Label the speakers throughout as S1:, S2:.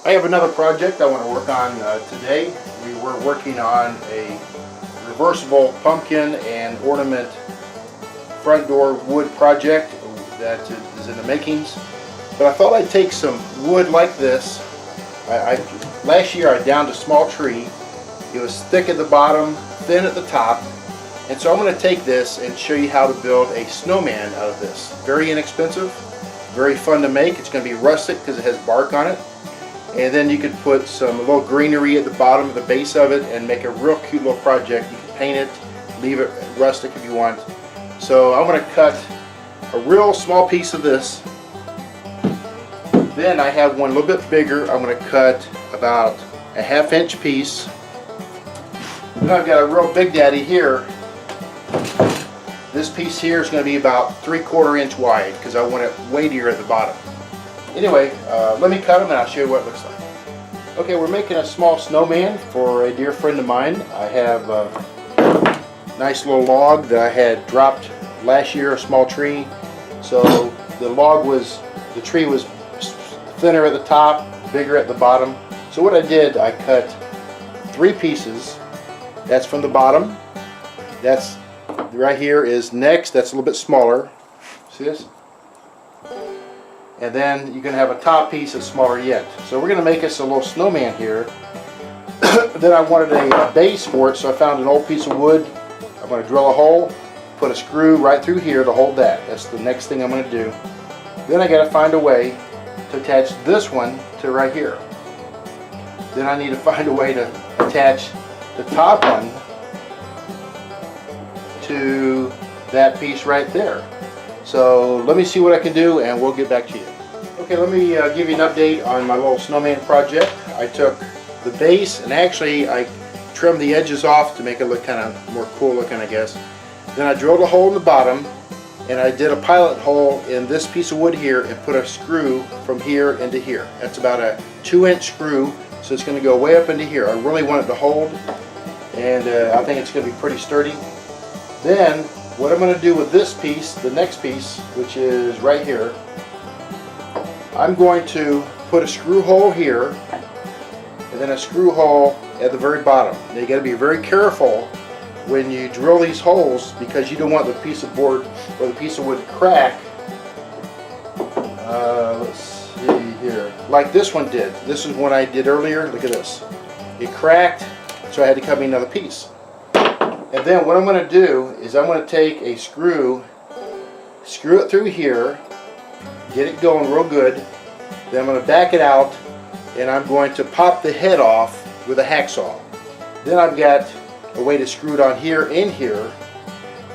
S1: I have another project I want to work on today. We were working on a reversible pumpkin and ornament front door wood project that is in the makings. But I thought I'd take some wood like this. Last year I downed a small tree. It was thick at the bottom, thin at the top. And so I'm going to take this and show you how to build a snowman out of this. Very inexpensive, very fun to make. It's going to be rustic because it has bark on it. And then you could put some little greenery at the bottom, at the base of it, and make a real cute little project. You can paint it, leave it rustic if you want. So I'm going to cut a real small piece of this. Then I have one a little bit bigger. I'm going to cut about a 1/2 inch piece. Then I've got a real big daddy here. This piece here is going to be about 3/4 inch wide because I want it weightier at the bottom. Anyway, let me cut them and I'll show you what it looks like. Okay, we're making a small snowman for a dear friend of mine. I have a nice little log that I had dropped last year, a small tree. So the tree was thinner at the top, bigger at the bottom. So what I did, I cut 3 pieces. That's from the bottom. That's right here is next. That's a little bit smaller. See this? And then you can have a top piece that's smaller yet. So we're going to make us a little snowman here. Then I wanted a base for it, so I found an old piece of wood. I'm going to drill a hole, put a screw right through here to hold that. That's the next thing I'm going to do. Then I got to find a way to attach this one to right here. Then I need to find a way to attach the top one to that piece right there. So let me see what I can do and we'll get back to you. Okay, let me give you an update on my little snowman project. I took the base and actually I trimmed the edges off to make it look kind of more cool looking, I guess. Then I drilled a hole in the bottom and I did a pilot hole in this piece of wood here and put a screw from here into here. That's about a 2-inch screw, so it's going to go way up into here. I really want it to hold, and I think it's going to be pretty sturdy. Then what I'm going to do with this piece, the next piece, which is right here, I'm going to put a screw hole here and then a screw hole at the very bottom. Now you got to be very careful when you drill these holes because you don't want the piece of board or the piece of wood to crack. Let's see here, like this one did. This is one I did earlier. Look at this. It cracked, so I had to cut me another piece. And then what I'm going to do is I'm going to take a screw it through here, get it going real good. Then I'm going to back it out and I'm going to pop the head off with a hacksaw. Then I've got a way to screw it on here and here,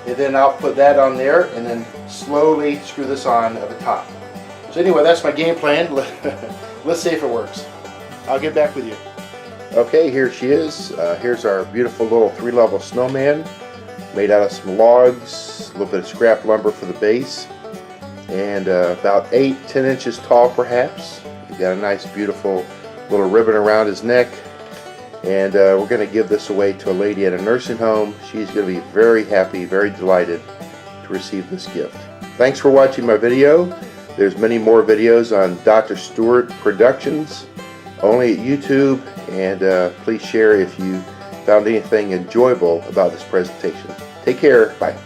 S1: and then I'll put that on there and then slowly screw this on at the top. So anyway, that's my game plan. Let's see if it works. I'll get back with you. Okay, here she is. Here's our beautiful little 3-level snowman made out of some logs, a little bit of scrap lumber for the base, and about 8-10 inches tall perhaps. He's got a nice beautiful little ribbon around his neck, and we're going to give this away to a lady at a nursing home. She's going to be very happy, very delighted to receive this gift. Thanks for watching my video. There's many more videos on Dr. Stewart Productions only at YouTube, and please share if you found anything enjoyable about this presentation. Take care. Bye.